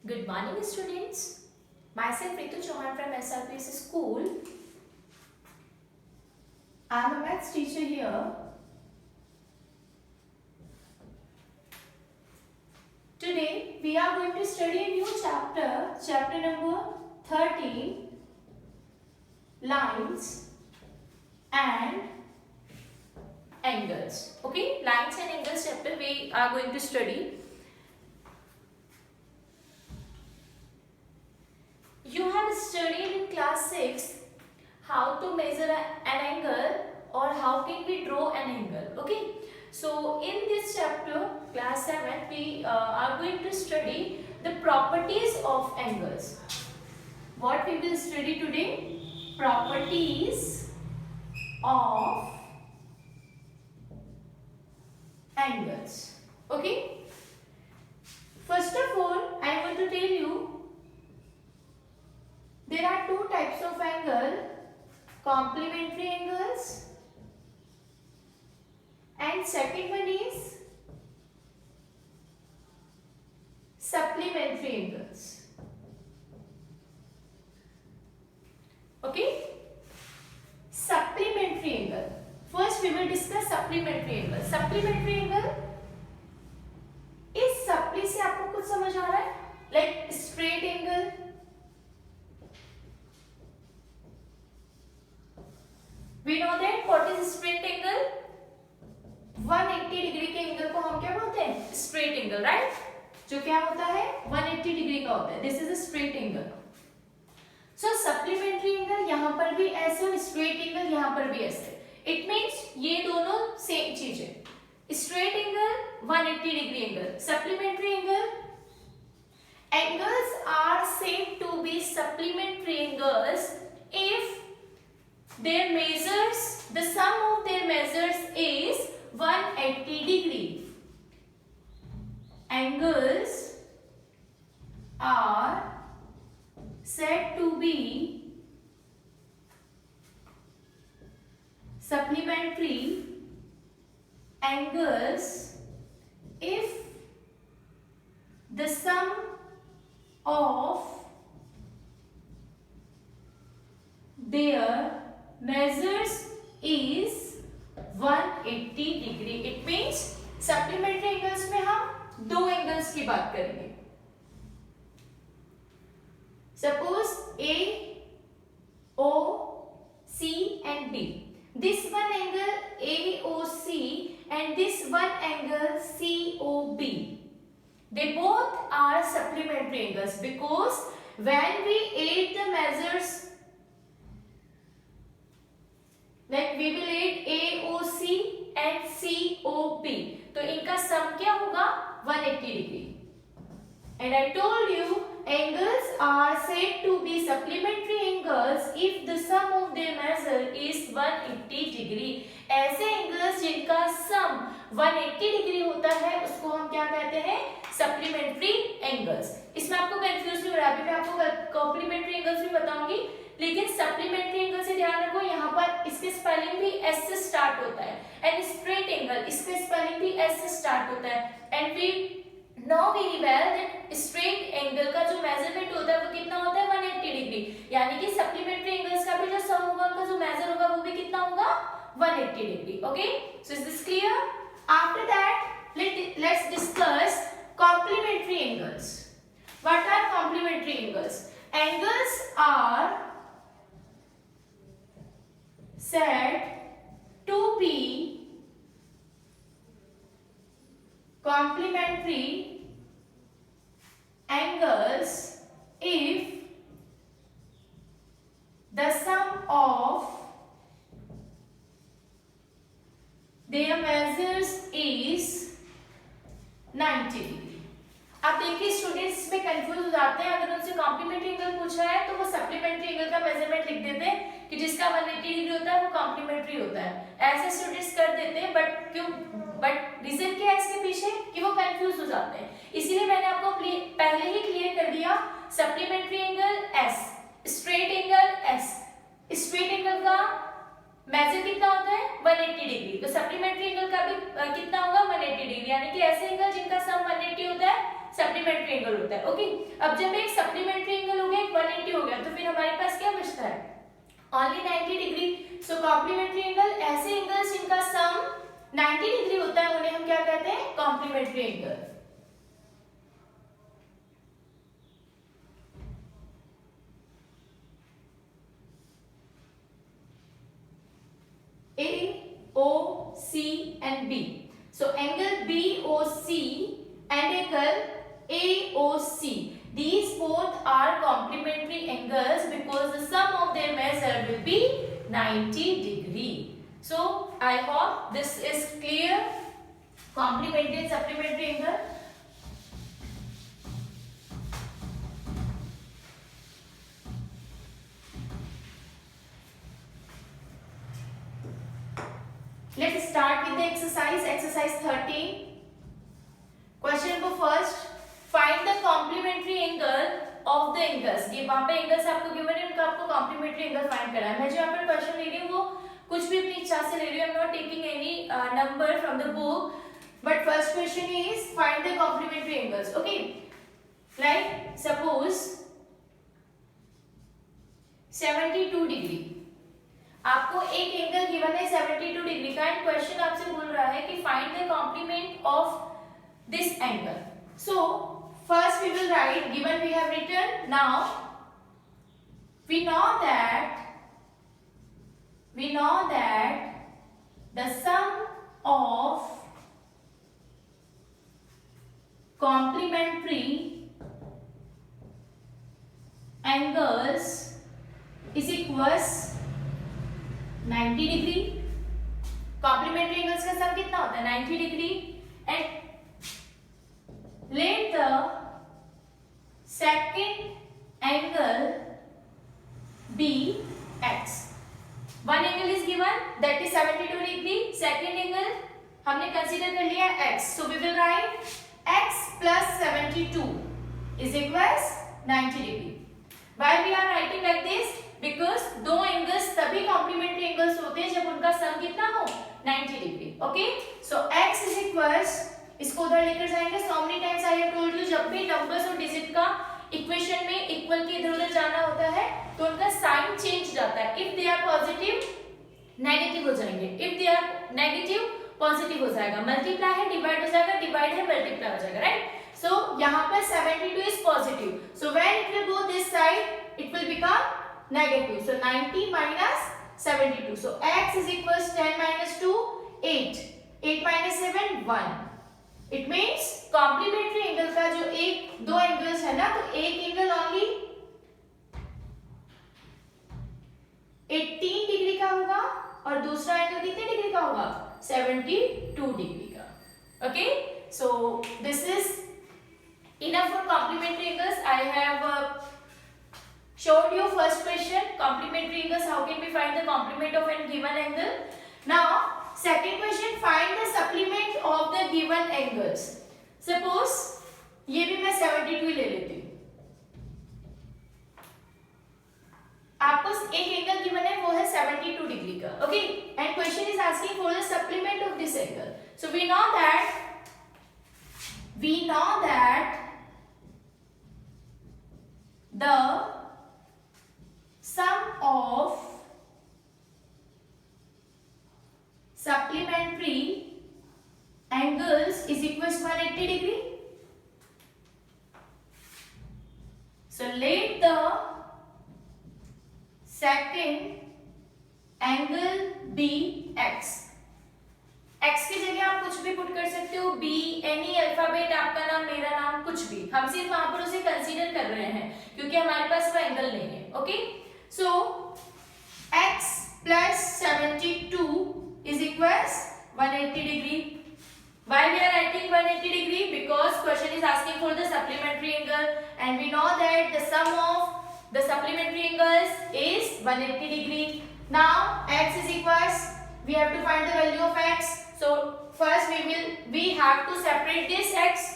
Good morning, students. Myself Ritu Chauhan from SRPS School. I am a maths teacher here. Today we are going to study a new chapter, chapter number 13, lines and angles. Okay, lines and angles chapter we are going to study. You have studied in class 6 how to measure an angle or how can we draw an angle. Okay, so in this chapter class 7 we are going to study the properties of angles. What we will study today? Properties of angles. Okay, first of all I want to tell you there are two types of angle, complementary angles and second one is supplementary angles. Okay, supplementary angle. First we will discuss supplementary angle. Supplementary angle, इस supply से आपको कुछ समझ आ रहा है? Like straight angle, we know that what is straight angle? 180 degree के angle को हम क्या बोलते हैं? Straight angle, right? जो क्या होता है 180 डिग्री का होता है. This is a straight angle. So supplementary angle यहाँ पर भी ऐसे और स्ट्रेट एंगल यहाँ पर भी ऐसे. इट मीन्स ये दोनों सेम चीज है. Straight angle 180 degree angle, supplementary angle. Angles are said to be supplementary angles if their measures, the sum of their measures is 180 degree. Angles are said to be supplementary angles if the sum of their measures is 180 degree. It means supplementary angles में हम दो angles की बात करेंगे. Suppose A, O, C and B. This one angle AOC and this one angle COB. They both are supplementary angles because when we add the measures, like we will add AOC and COP, तो इनका सम क्या होगा 180 degree. And I told you angles are said to be supplementary angles if the sum of their measure is 180 degree. ऐसे angles जिनका सम 180 degree होता है उसको हम क्या कहते हैं? Supplementary angles. इसमें आपको कंफ्यूज नहीं हो रहा है. अभी मैं आपको कॉम्प्लीमेंट्री एंगल्स भी बताऊंगी, लेकिन सप्लीमेंट्री एंगल से ध्यान रखो यहाँ पर इसके स्पेलिंग भी एस से स्टार्ट होता है. एंड स्ट्रेट एंगल इसका स्पेलिंग भी एस से स्टार्ट होता है. And we know very well that straight angle का जो मेजरमेंट होता है वो कितना होता है 180 डिग्री. यानी कि सप्लीमेंट्री एंगल्स का भी जो सम होगा उनका जो मेजर होगा वो भी कितना होगा 180 degree. Okay, so is this clear? After that let's discuss complementary angles. What are complementary angles? Angles are said to be complementary angles if the sum of their measures is 90 degree. आप देखिए students इसमें confuse हो जाते हैं. अगर उनसे complementary angle पूछा है तो वो सप्लीमेंट्री एंगल का मेजरमेंट लिख देते हैं कि जिसका 180 डिग्री होता है वो कॉम्प्लीमेंट्री होता है. ऐसे स्टूडेंट्स कर देते हैं, बट क्यों? बट रीजन क्या है इसके पीछे कि वो कंफ्यूज हो जाते हैं. इसीलिए मैंने आपको पहले ही क्लियर कर दिया. Supplementary angle S, straight angle S. Straight angle का मेजर कितना होता है 180 डिग्री, तो सप्लीमेंट्री एंगल का भी कितना होगा 180 डिग्री, यानी कि ऐसे एंगल जिनका सम 180 होता है सप्लीमेंट्री एंगल होता है। ओके, अब जब एक सप्लीमेंट्री एंगल हो गया एक 180 हो गया, तो फिर हमारे पास क्या बचता है ओनली 90 डिग्री। सो कॉम्प्लीमेंट्री एंगल ऐसे एंगल्स जिनका सम 90 डिग्री होता है उन्हें हम क्या कहते हैं complementary angle. A, O, C and B. So angle BOC and angle AOC. These both are complementary angles because the sum of their measure will be 90 degree. So I hope this is clear. Complementary and supplementary angle. Let's start with the exercise. Exercise 13. Question number first. Find the complementary angle of the angles. ये वहाँ पे angles आपको given है, उनका आपको complementary angle find करना है। मैं जो यहाँ पर question ले रही हूँ वो कुछ भी अपनी इच्छा से ले रही हूँ। I'm not taking any number from the book. But first question is find the complementary angles. Okay. Like suppose 72 degree. आपको एक एंगल गिवन है 72 डिग्री का एंड क्वेश्चन आपसे बोल रहा है कि find the complement of this angle. So first we will write given we have written now we know that the sum of complementary angles is equals 90 degree. Complementary angles का sum कितना होता है 90 degree and let the second angle be x. One angle is given that is 72 degree, second angle हमने consider कर लिया x, so we will write x plus 72 is equals 90 degree. Why we are writing like this because दो angles तभी complementary angles होते हैं जब उनका sum कितना हो 90 degree. Okay, so x is equals, इसको उधर लेकर जाएंगे so many times I have told you जब भी नंबर्स और डिजिट का इक्वेशन में इक्वल के इधर उधर जाना होता है तो उनका साइन चेंज जाता है। If they are positive negative हो जाएंगे, if they are negative positive हो जाएगा, मल्टीप्लाई है डिवाइड हो जाएगा, डिवाइड है मल्टीप्लाई हो जाएगा, राइट। सो यहाँ पर 72 is positive, so when it will go this side it will become negative, so 90 minus 72, so x is equals 10 minus 2 8, 8 minus 7 1, it means complementary angle का जो एक दो एंगल्स है ना, तो एक एंगल ओनली 18 डिग्री का होगा और दूसरा एंगल कितने डिग्री का होगा 72 डिग्री का। Okay, so this is enough for complementary angles. I have showed you first question complementary angles, how can we find the complement of a given angle. Now second question, find the supplement of the given angles. Suppose ये भी मैं 72 ले लेती हूँ, आपको एक angle given है वो है 72 डिग्री का। Okay, and question is asking for the supplement of this angle. So we know that the sum of supplementary angles is equals to 180 degree. So let the second angle be x. x की जगह आप कुछ भी put कर सकते हो, b, any alphabet, आपका नाम, मेरा नाम, कुछ भी। हम सिर्फ वहां पर उसे कंसीडर कर रहे हैं क्योंकि हमारे पास वो एंगल नहीं है। Okay, so x plus 72 is equals 180 degree. Why we are writing 180 degree? Because question is asking for the supplementary angle and we know that the sum of the supplementary angles is 180 degree. Now x is equals, we have to find the value of x. So first we have to separate this x.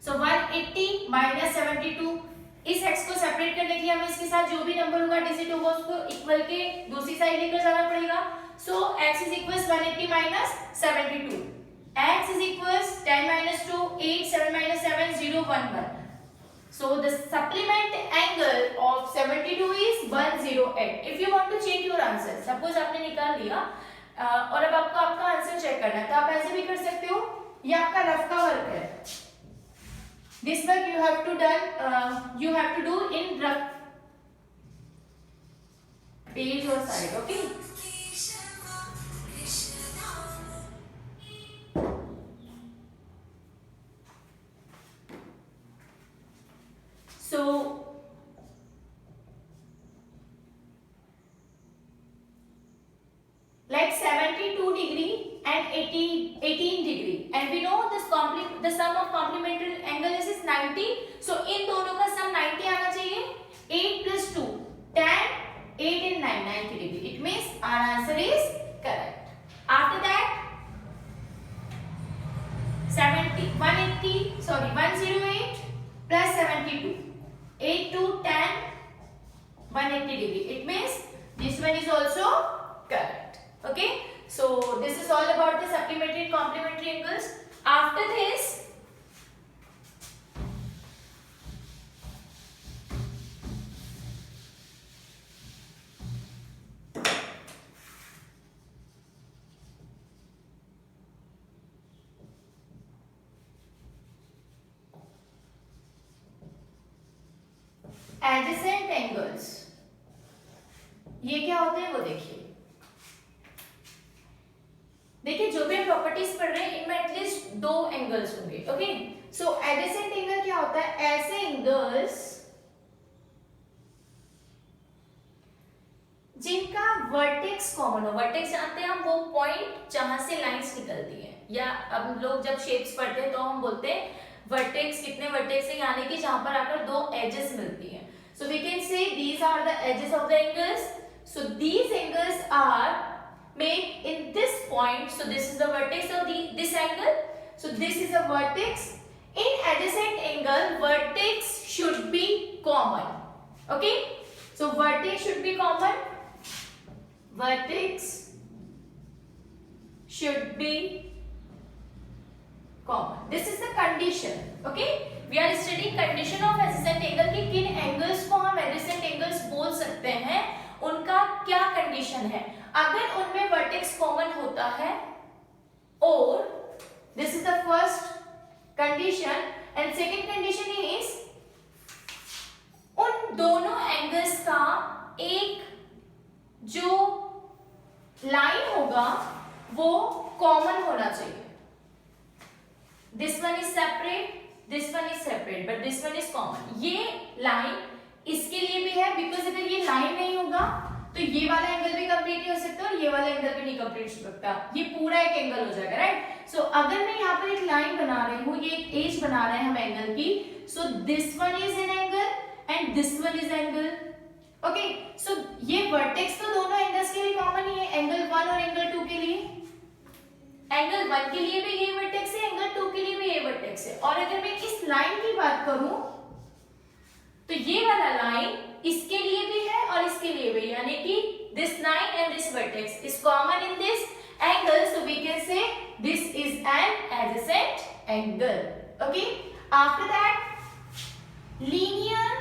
So 180 minus 72, इस x को separate करने के लिए हमें इसके साथ जो भी नंबर होगा डिजिट होगा उसको इक्वल के दूसरी साइड लेकर जाना पड़ेगा. सो x is equals 180 minus 72. x is equals 10 minus 2 8 7 minus 7 0 1 1. So the supplement angle of 72 is 108. If you want to check your answer, suppose आपने निकाल लिया और अब आपको आपका आंसर चेक करना है तो आप ऐसे भी कर सकते हो. ये आपका रफ का वर्क है. This work you have to do in rough page or side. Okay. So like 72 degree and 18 degree, and we know the sum of complementary angle is 90. So इन दोनों का sum 90 आना चाहिए. 8 plus 2 10 8 and 9 90 degree. It means our answer is correct. After that 108 plus 72 8 to 10 180 degree. It means this one is also correct. Okay, so this is all about the supplementary and complementary angles. After this adjacent angles, ये क्या होते हैं वो देखिए. देखिए जो भी हम प्रॉपर्टीज पढ़ रहे हैं इनमें एटलीस्ट दो एंगल्स होंगे. ओके, सो एडजेसेंट एंगल क्या होता है? ऐसे एंगल्स जिनका वर्टेक्स कॉमन हो. वर्टेक्स जानते हैं हम, वो पॉइंट जहां से लाइंस निकलती हैं, या अब लोग जब शेप्स पढ़ते हैं तो हम बोलते हैं वर्टेक्स. कितने वर्टेक्स है? यानी कि जहां पर आकर दो एजेस मिलती हैं. So we can say these are the edges of the angles. So these angles are made in this point. So this is the vertex of this angle. So this is a vertex. In adjacent angle, vertex should be common. Okay, so vertex should be common. Vertex should be common. This is the condition. Okay, we are studying condition of adjacent angle कि किन angles को हम adjacent angles बोल सकते हैं, उनका क्या condition है. अगर उनमें वर्टेक्स कॉमन होता है, और this is the first condition, and second condition is उन दोनों एंगल्स का एक जो लाइन होगा वो कॉमन होना चाहिए. This one is separate, this one is separate, but this one is common. ये लाइन इसके लिए भी है, बिकॉज अगर ये लाइन नहीं होगा तो ये वाला एंगल भी कंप्लीट नहीं हो सकता और ये वाला एंगल भी नहीं कंप्लीट हो सकता. ये पूरा एक एंगल हो जाएगा, राइट. सो अगर मैं यहाँ पर एक लाइन बना रही हूँ, ये एक एज बना रहे हैं हम एंगल की. So this one is an angle and this one is angle. Okay, so ये वर्टेक्स तो दोनों एंगल्स के लिए कॉमन ही है, एंगल 1 और एंगल 2 के लिए. एंगल 1 के लिए भी ये वर्टेक्स है, एंगल 2 के लिए भी ये वर्टेक्स है. और अगर मैं इस लाइन की बात करूं तो ये वाला लाइन इसके लिए भी है और इसके लिए भी, यानी कि this line and this vertex is common in this angle. So we can say this is an adjacent angle. Okay, after that linear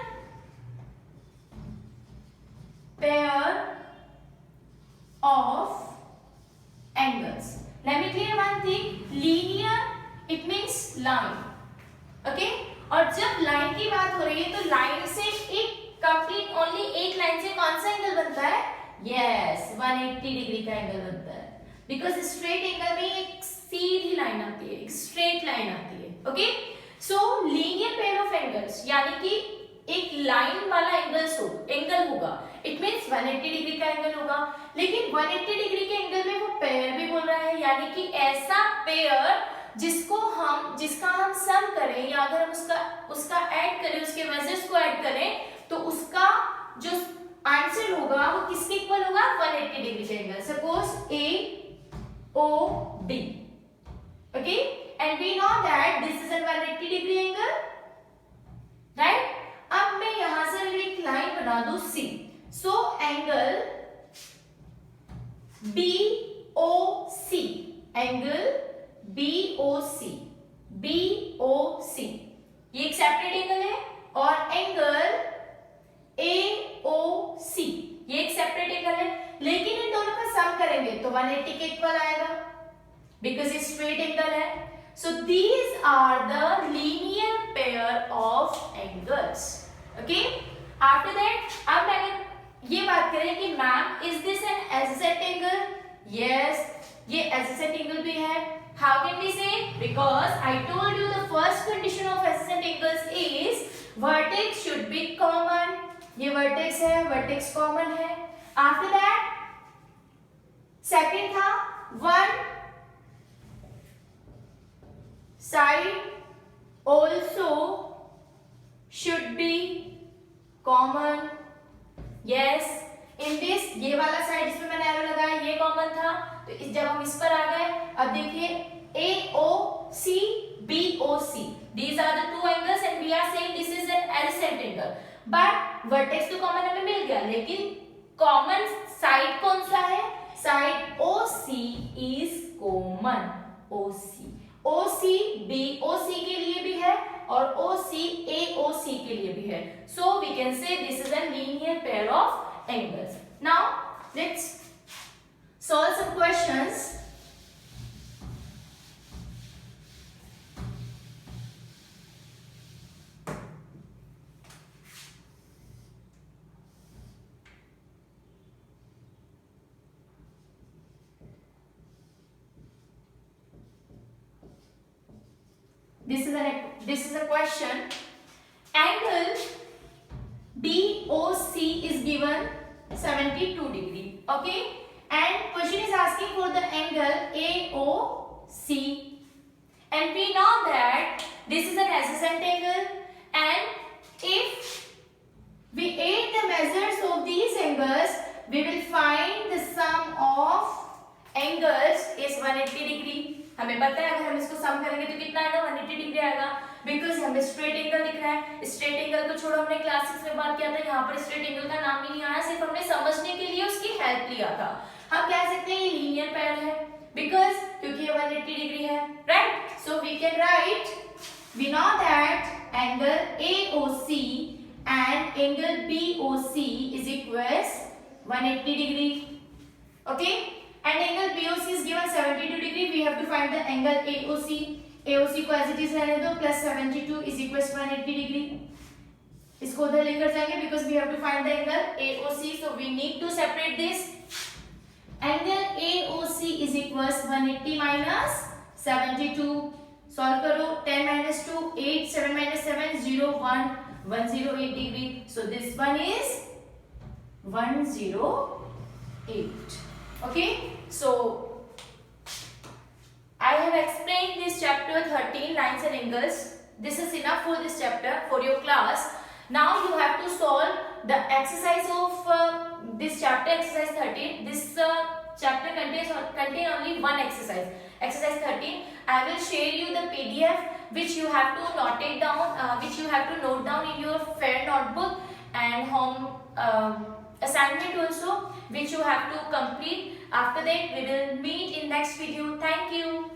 pair of angles. Let me clear one thing. Linear it means line. Okay, और जब line की बात हो रही है तो line से एक कंप्लीट ओनली एक लाइन से कौन सा एंगल बनता है? यस, 180 डिग्री का एंगल बनता है. बिकॉज स्ट्रेट एंगल में एक सीधी लाइन आती है, एक स्ट्रेट लाइन आती है. Okay, so linear pair of angles यानी कि एक लाइन वाला एंगल होगा. इट मींस 180 डिग्री का एंगल होगा. लेकिन 180 डिग्री के एंगल में वो पेयर भी बोल रहा है, यानी कि ऐसा पेयर जिसका हम सम करें, या अगर हम उसका ऐड करें, उसके मेजर्स को ऐड करें, तो उसका जो आंसर होगा वो किसके इक्वल होगा? 180 डिग्री का angle. Suppose AOD. Okay, and we know that this is an 180 degree angle, right. अब मैं दो C. So angle BOC, angle BOC, BOC ये एक सेपरेट एंगल है, और एंगल AOC ये एक सेपरेट एंगल है, लेकिन इन दोनों का सम करेंगे तो 180 के इक्वल आएगा बिकॉज ये स्ट्रेट एंगल है. So these are the linear pair of angles. Okay, after that अब मैंने ये बात करें कि ma'am is this an adjacent angle. Yes, ये एडजेसेंट एंगल भी है. How can we say? Because I told you the first condition of adjacent angles is vertex should be common. ये vertex है, vertex common है. After that, second था one side also should be common. Yes, in this ये वाला side जिसमें मैंने arrow लगाया ये कॉमन था, तो इस जब हम इस पर आ गए, अब देखिए AOC BOC, these are the two angles and we are saying this is an adjacent angle. But vertex तो कॉमन हमें मिल गया, लेकिन कॉमन साइड कौन सा है? Side OC is common. OC BOC के लिए भी है और OC AOC के लिए भी है. So we can say this is a linear pair of angles. Now let's solve some questions. This is a question. Angle BOC is given 72 degree. Okay, and question is asking for the angle AOC, and we know that this is an adjacent angle, and if we add the measures of these angles, we will find the sum of angles is 180 degree. हमें पता है अगर हम इसको सम करेंगे तो कितना आएगा? 180 डिग्री आएगा, बिकॉज हमें स्ट्रेट एंगल दिख रहा है. स्ट्रेट एंगल को छोड़ो, हमने क्लास 6 में बात किया था, यहाँ पर स्ट्रेट एंगल का नाम ही नहीं आया, सिर्फ हमने समझने के लिए उसकी हेल्प लिया था. हम कह सकते हैं ये लीनियर पेयर है बिकॉज क्योंकि ये 180 डिग्री है, right. So we can write, we know that angle AOC and angle BOC is equals 180 degree. Okay, and angle BOC is given 72 degree. We have to find the angle AOC. AOC को as it is रहने दो, plus 72 is equals 180 degree. इसको उधर लेकर जाएंगे because we have to find the angle AOC. So we need to separate this. Angle AOC is equals 180 minus 72. Solve करो. 10 minus 2 8, 7 minus 7 0 1 108 degree. So this one is 108. Okay, so I have explained this chapter 13 lines and angles. This is enough for this chapter for your class. Now you have to solve the exercise of this chapter, exercise 13. This chapter contain only one exercise, exercise 13. I will share you the PDF which you have to note it down, which you have to note down in your fair notebook, and home assignment also which you have to complete. After that we will meet in next video. Thank you.